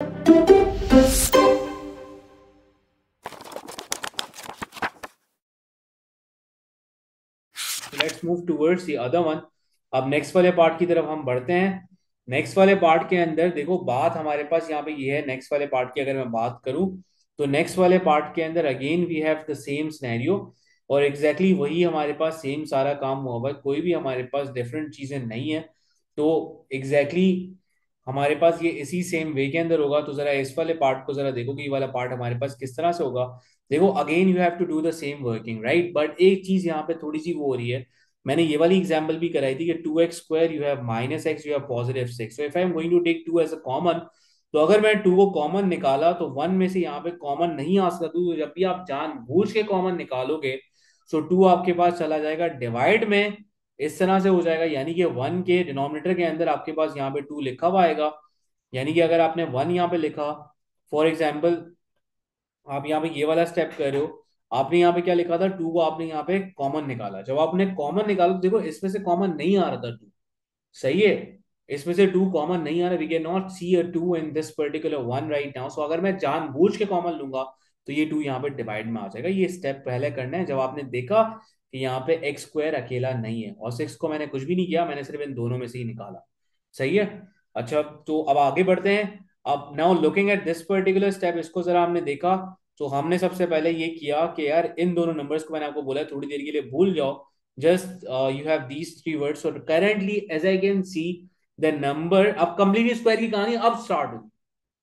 Let's move towards the other one. अब next वाले part की तरफ हम बढ़ते हैं। नेक्स्ट वाले पार्ट के अंदर देखो, बात हमारे पास यहाँ पे ये है। नेक्स्ट वाले पार्ट की अगर मैं बात करूं तो नेक्स्ट वाले पार्ट के अंदर again we have the same scenario, और एग्जैक्टली वही हमारे पास सेम सारा काम हुआ हुआ है, कोई भी हमारे पास डिफरेंट चीजें नहीं है। तो एग्जैक्टली हमारे पास ये इसी सेम वे के अंदर होगा। तो जरा इस वाले पार्ट को जरा देखो कि ये वाला पार्ट हमारे पास किस तरह से होगा। देखो again you have to do the same working, right, but एक चीज यहाँ पे थोड़ी सी वो हो रही है। मैंने ये वाली एग्जांपल भी कराई थी कि 2x² you have -x, you have +6। So if I am going to take 2 as a common, तो अगर मैं 2 को कॉमन निकाला तो 1 में से यहाँ पे कॉमन नहीं आ सकता। तो जब भी आप जानबूझ के कॉमन निकालोगे, सो 2 आपके पास चला जाएगा डिवाइड में, इस तरह से हो जाएगा। यानी कि 1 के डिनोमिनेटर के अंदर आपके पास यहाँ पे 2 लिखा हुआ आएगा। यानी कि अगर आपने 1 यहाँ पे लिखा, फॉर एग्जाम्पल आप यहाँ पे ये वाला स्टेप कर रहे हो, आपने यहाँ पे क्या लिखा था, 2 को आपने यहाँ पे कॉमन निकाला। जब आपने कॉमन निकाला तो देखो इसमें से कॉमन नहीं आ रहा था 2, सही है, इसमें से 2 कॉमन नहीं आ रहा। We can not see a 2 in this particular one right now. So अगर मैं जानबूझ के कॉमन लूंगा तो ये 2 यहाँ पे डिवाइड में आ जाएगा। ये स्टेप पहले करना है जब आपने देखा कि यहाँ पे x² अकेला नहीं है, और 6 को मैंने कुछ भी नहीं किया, मैंने सिर्फ इन दोनों में से ही निकाला। सही है। अच्छा, तो अब आगे बढ़ते हैं। अब now looking at this particular step, इसको जरा हमने देखा। तो हमने सबसे पहले ये किया कि यार इन दोनों नंबर्स को मैंने आपको बोला है थोड़ी देर के लिए भूल जाओ। Just you have these 3 words. और currently as I can see the number, अब कंप्लीट स्क्वायर की कहानी अब स्टार्ट होगी।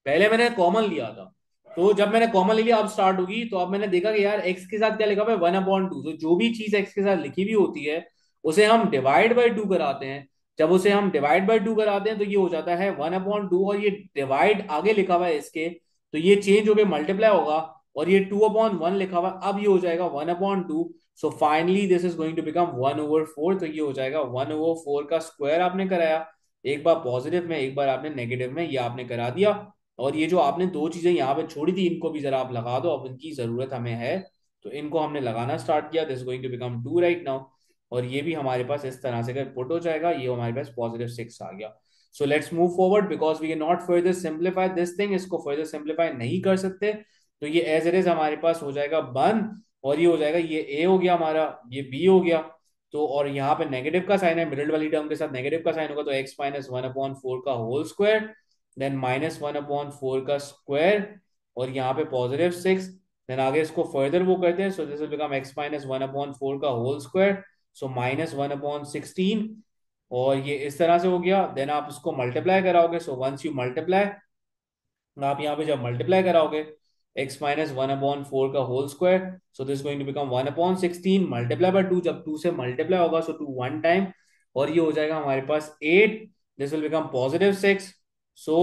पहले मैंने कॉमन लिया था, तो जब मैंने कॉमन ले लिया अब स्टार्ट होगी। तो अब मैंने देखा कि यार एक्स के साथ क्या लिखा हुआ है, 1/2। तो जो भी चीज एक्स के साथ लिखी हुई होती है उसे हम डिवाइड बाई 2 कराते हैं। जब उसे हम डिवाइड बाई 2 कराते हैं तो ये हो जाता है 1/2, और ये डिवाइड आगे लिखा हुआ है इसके, तो ये चेंज होकर मल्टीप्लाई होगा। और ये 2/1 लिखा हुआ है, अब ये हो जाएगा 1/2। So finally this is going to become 1/4। तो ये हो जाएगा 1/4 का स्क्वायर आपने कराया, एक बार पॉजिटिव में एक बार आपने नेगेटिव में, ये आपने करा दिया। और ये जो आपने दो चीजें यहाँ पे छोड़ी थी इनको भी जरा आप लगा दो, अब इनकी जरूरत हमें है। तो इनको हमने लगाना स्टार्ट किया, this going to become 2 right now. और ये भी हमारे पास इस तरह से अगर पुट हो जाएगा, ये हमारे पास +6 आ गया। So let's move forward because we can not further simplify this thing, इसको फर्दर सिंप्लीफाई नहीं कर सकते। तो ये एज इट इज हमारे पास हो जाएगा 1, और ये हो जाएगा, ये ए हो गया हमारा, ये बी हो गया। तो और यहाँ पे नेगेटिव का साइन है, मिडिल वाली टर्म के साथ नेगेटिव का साइन होगा, तो x-1/4 का होल स्क्वायर, देन -1/4 का स्क्वायर, और यहाँ पे +6। देन आगे इसको फर्दर वो करते हैं, so this will become x-1/4 का होल स्क्वायर, सो -1/16। और ये इस तरह से हो गया। देन आप इसको मल्टीप्लाई कराओगे, सो वंस यू मल्टीप्लाई, आप यहाँ पे जब मल्टीप्लाई कराओगे x-1/4 का whole square, so this going to become 1/16 multiply by 2। जब 2 से मल्टीप्लाई होगा सो 2 वन टाइम, और ये हो जाएगा हमारे पास 8। This will become +6। सो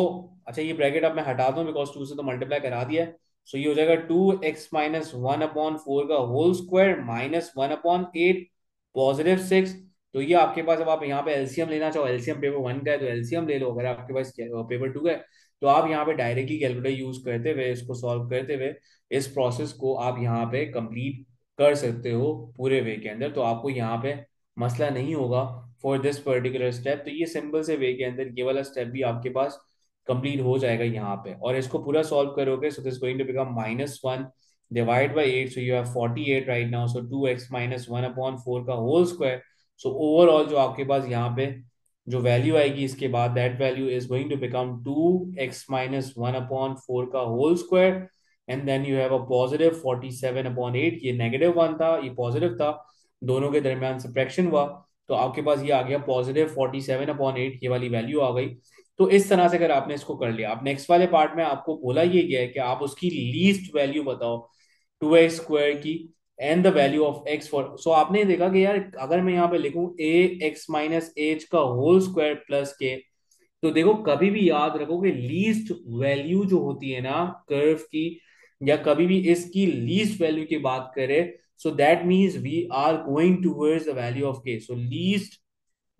अच्छा, ये ब्रैकेट अब मैं हटा दूं बिकॉज 2 से तो मल्टीप्लाई करा दिया है। सो ये हो जाएगा 2x-1/4 का होल स्क्वायर -1/8 +6। तो ये आपके पास, अब आप यहाँ पे एलसीएम लेना चाहो, एलसीएम पेपर 1 का है तो एलसीएम ले लो, अगर आपके पास पेपर 2 का है तो आप यहाँ पे डायरेक्टली कैलकुलेटर यूज करते हुए इसको सॉल्व करते हुए इस प्रोसेस को आप यहाँ पे कंप्लीट कर सकते हो पूरे वे के अंदर। तो आपको यहाँ पे मसला नहीं होगा फॉर दिस पर्टिकुलर स्टेप। तो ये सिंपल से वे के अंदर ये वाला स्टेप भी आपके पास कंप्लीट हो जाएगा यहाँ पे, और इसको पूरा सॉल्व करोगे, so this going to become -1 divide by 8। So you have 48 right now, so 2x-1/4 का होल स्क्वायर। सो ओवरऑल जो आपके पास यहाँ पे जो वैल्यू आएगी इसके बाद, that value is going to become 2x-1/4 का whole square, and then you have a +47/8। ये -1 था, ये पॉजिटिव था, दोनों के दरमियान सब्ट्रैक्शन हुआ, तो आपके पास ये आ गया +47/8, ये वाली वैल्यू आ गई। तो इस तरह से अगर आपने इसको कर लिया, आप नेक्स्ट वाले पार्ट में आपको बोला ये गया है कि आप उसकी लीस्ट वैल्यू बताओ 2x² की, and the value of x four. So आपने देखा कि यार अगर मैं यहाँ पे लिखूं ax-h का होल स्क्वायर प्लस के, तो देखो कभी भी याद रखो कि लीस्ट वैल्यू जो होती है ना कर्व की, या कभी भी इसकी लीस्ट वैल्यू की बात करें, so that means we are going towards the value of K. So least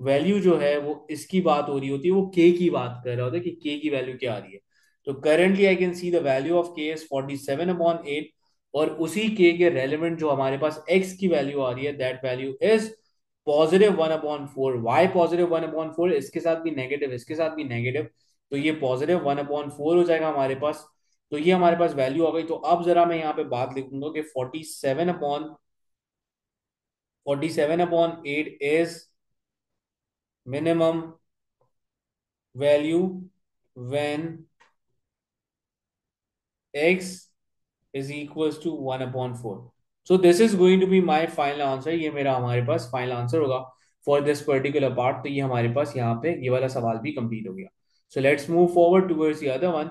value जो है वो इसकी बात हो रही होती है, वो के की बात कर रहा होता है कि के की वैल्यू क्या आ रही है। तो currently I can see the value of के इज 47/8, और उसी के रेलेवेंट जो हमारे पास एक्स की वैल्यू आ रही है, दैट वैल्यू इज +1/4। वाई +1/4? इसके साथ भी नेगेटिव, इसके साथ भी नेगेटिव, तो ये पॉजिटिव 1/4 हो जाएगा हमारे पास। तो ये हमारे पास वैल्यू आ गई। तो अब जरा मैं यहाँ पे बात लिखूंगा कि 47/8 is minimum value when x is equals to 1/4। So this is going to be my final answer। ये मेरा हमारे पास फाइनल आंसर होगा फॉर दिस पर्टिकुलर पार्ट। तो ये हमारे पास यहाँ पे ये वाला सवाल भी कंप्लीट हो गया। So let's move forward towards the other one.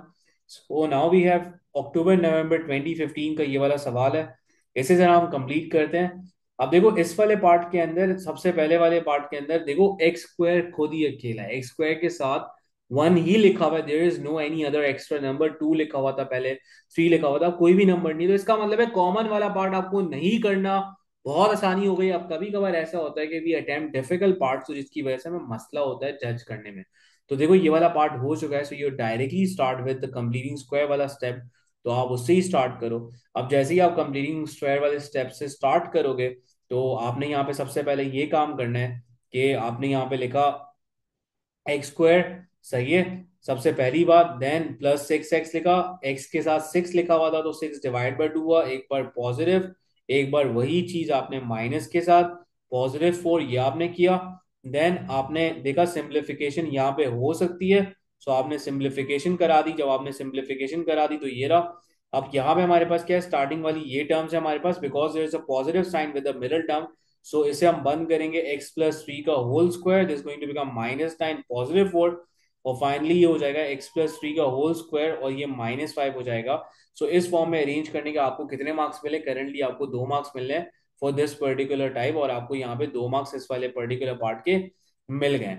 So now we have October November 2015 का ये वाला सवाल है। इसे जरा हम कंप्लीट करते हैं। अब देखो इस वाले पार्ट के अंदर, सबसे पहले वाले पार्ट के अंदर देखो एक्स स्क्वायर खुद ही अकेला है, एक्स स्क्वायर के साथ वन ही लिखा हुआ है, there is no any other extra number. Two लिखा हुआ था पहले, थ्री लिखा हुआ था, कोई भी नंबर नहीं। तो इसका मतलब है कॉमन वाला पार्ट आपको नहीं करना, बहुत आसानी हो गई। अब कभी कभार ऐसा होता है कि वी अटेम्प्ट डिफिकल्ट पार्ट, तो जिसकी वजह से हमें मसला होता है जज करने में। तो देखो ये वाला पार्ट हो चुका है। So you directly start with the completing square वाला स्टेप। तो आप उससे ही स्टार्ट करो। अब जैसे ही आप कंप्लीटिंग स्क्वायर वाले स्टेप से स्टार्ट करोगे, तो आपने यहाँ पे सबसे पहले ये काम करना है कि आपने यहाँ पे लिखा एक्स स्क्वायर। सही है, सबसे पहली बात। देन प्लस 6x लिखा, एक्स के साथ 6 लिखा हुआ था तो 6 डिवाइड बाय 2 हुआ। एक बार पॉजिटिव, एक बार वही चीज आपने माइनस के साथ +4 ये आपने किया। देन आपने देखा सिंप्लीफिकेशन यहाँ पे हो सकती है, सो आपने सिंप्लीफिकेशन करा दी। जब आपने सिंप्लीफिकेशन करा दी तो ये रहा। अब यहाँ पे हमारे पास क्या है, स्टार्टिंग वाली ये टर्म्स है हमारे पास, because there is a positive sign with the middle term. So इसे हम बंद करेंगे, x+3 का whole square, this going to become -9 +4। और फाइनली ये हो जाएगा x+3 का होल स्क्वायर और ये -5 हो जाएगा। सो इस फॉर्म में अरेंज करने के आपको कितने मार्क्स मिले? करंटली आपको 2 मार्क्स मिल रहे हैं फॉर दिस पर्टिकुलर टाइप, और आपको यहाँ पे 2 मार्क्स इस वाले पर्टिकुलर पार्ट के मिल गए।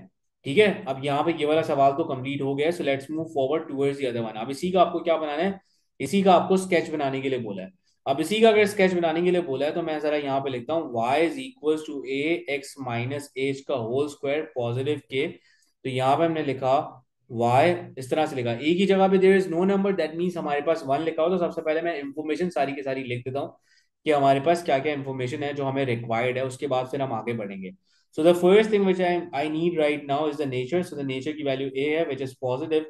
ठीक है, अब यहाँ पे ये वाला सवाल तो कंप्लीट हो गया है। सो let's move forward towards the other one. अब इसी का आपको क्या बनाना है, इसी का आपको स्केच बनाने के लिए बोला है। अब इसी का अगर स्केच बनाने के लिए बोला है तो मैं जरा यहाँ पे लिखता हूँ y is equal to A X minus H का होल स्क्वायर पॉजिटिव के। तो यहाँ पे हमने लिखा y, इस तरह से लिखा, ए की जगह पे there is no number, that means हमारे पास 1 लिखा हो। तो सबसे पहले मैं इंफॉर्मेशन सारी की सारी लिख देता हूँ कि हमारे पास क्या क्या इंफॉर्मेशन है जो हमें रिक्वायर्ड है, उसके बाद फिर हम आगे बढ़ेंगे। So the first thing which I need right now is the nature. So the nature की वैल्यू ए है विच इज पॉजिटिव।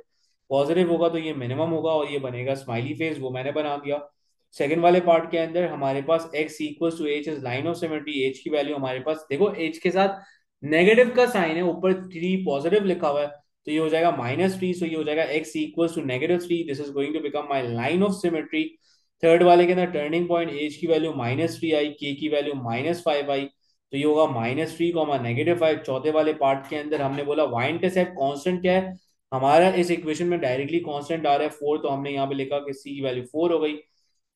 पॉजिटिव होगा तो ये मिनिमम होगा और ये बनेगा स्माइली फेस, वो मैंने बना दिया। सेकंड वाले पार्ट के अंदर हमारे पास x equals to H is line of symmetry. H की वैल्यू हमारे पास देखो, एच के साथ नेगेटिव का साइन है, ऊपर 3 पॉजिटिव लिखा हुआ है, तो ये हो जाएगा -3। सो ये हो जाएगा x equals to -3, this is going to become my line of symmetry. Third वाले के अंदर टर्निंग पॉइंट, एच की वैल्यू -3 आई, के की वैल्यू -5 आई, तो ये होगा -3 -5। चौथे वाले पार्ट के अंदर हमने बोला y इंटरसेप्ट कांस्टेंट क्या है हमारा, इस इक्वेशन में डायरेक्टली कांस्टेंट आ रहा है 4, तो हमने यहाँ पे लिखा कि c की वैल्यू 4 हो गई।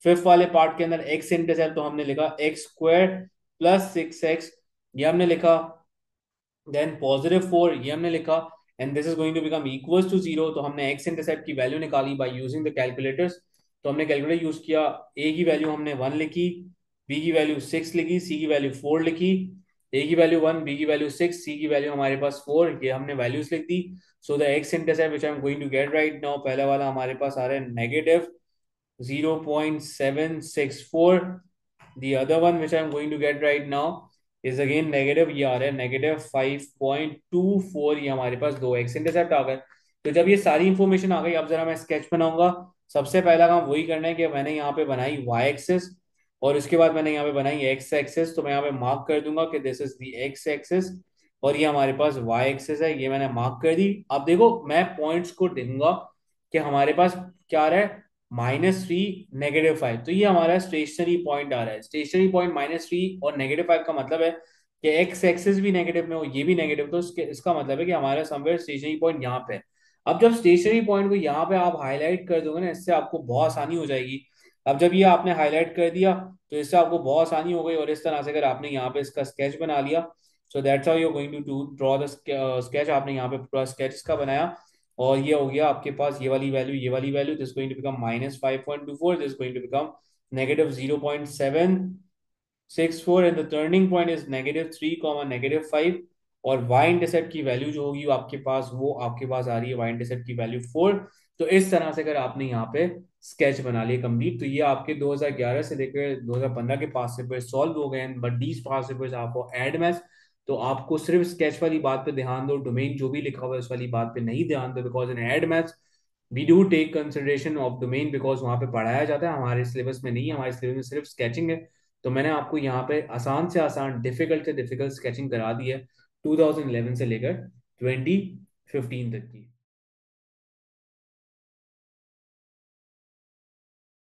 फिफ्थ वाले पार्ट के अंदर एक्स इंटरसेप्ट, तो हमने लिखा x² + 6x, ये हमने लिखा। देन +4 ये हमने लिखा। And this is going to become equals to 0, तो हमने एक्स इंटरसेप्ट की वैल्यू निकाली बाय यूजिंग द कैलकुलेटर्स। तो हमने कैलकुलेटर यूज किया, ए की वैल्यू हमने 1 लिखी, बी की वैल्यू 6 लिखी, सी की वैल्यू 4 लिखी। ए की वैल्यू 1, बी की वैल्यू 6, सी की वैल्यू हमारे पास 4, ये हमने वैल्यूज लिख दी। So the x intercept which I am going to get right now, पहला वाला हमारे पास आ रहा है -0.764। The other one which I'm going to get right now is again negative, ये आ रहा है -5.24। ये हमारे पास दो एक्स इंटरसेप्ट आ गए। तो जब ये सारी इंफॉर्मेशन आ गई, अब जरा मैं स्केच बनाऊंगा। सबसे पहला काम वही करना है कि मैंने यहाँ पे बनाई y एक्सिस और उसके बाद मैंने यहाँ पे बनाई x एक्सिस। तो मैं यहाँ पे मार्क कर दूंगा कि this is the x axis और ये हमारे पास y एक्सिस है, ये मैंने मार्क कर दी। अब देखो मैं पॉइंट्स को दूंगा कि हमारे पास क्या आ रहा है, -3 -5, तो ये हमारा स्टेशनरी पॉइंट आ रहा है। स्टेशनरी पॉइंट -3 और -5 का मतलब है कि एक्स एक्सिस भी नेगेटिव में हो, ये भी नेगेटिव, तो इसका मतलब है कि हमारा समवेयर स्टेशनरी पॉइंट यहाँ पे है। अब जब स्टेशनरी पॉइंट को यहाँ पे आप हाईलाइट कर दोगे ना, इससे आपको बहुत आसानी हो जाएगी। अब जब ये आपने हाईलाइट कर दिया तो इससे आपको बहुत आसानी हो गई, और इस तरह से अगर आपने यहाँ पे इसका स्केच बना लिया, so that's how you are going to draw the sketch. आपने यहाँ पे पूरा स्केच इसका बनाया और ये हो गया आपके पास ये वाली वैल्यू, ये वाली value, this going to become -5.24, this going to become -0.764, and the turning point is -3, -5। और y इंटरसेप्ट की वैल्यू जो होगी वो आपके पास, वो आपके पास आ रही है y इंटरसेप्ट की वैल्यू 4। तो इस तरह से अगर आपने यहाँ पे स्केच बना लिया कंप्लीट, तो ये आपके 2011 से लेकर 2015 के पास पेपर सॉल्व हो गए हैं, but these pass papers are for एडमेस। तो आपको सिर्फ स्केच वाली बात पे ध्यान दो, डोमेन जो भी लिखा हुआ है उस वाली बात पे नहीं ध्यान दो, because in add maths we do take consideration of domain, because वहाँ पे पढ़ाया जाता है, हमारे सिलेबस में नहीं है, हमारे सिलेबस में सिर्फ स्केचिंग है। तो मैंने आपको यहाँ पे आसान से आसान, डिफिकल्ट से डिफिकल्ट स्केचिंग करा दी है 2011 से लेकर 2015 तक की।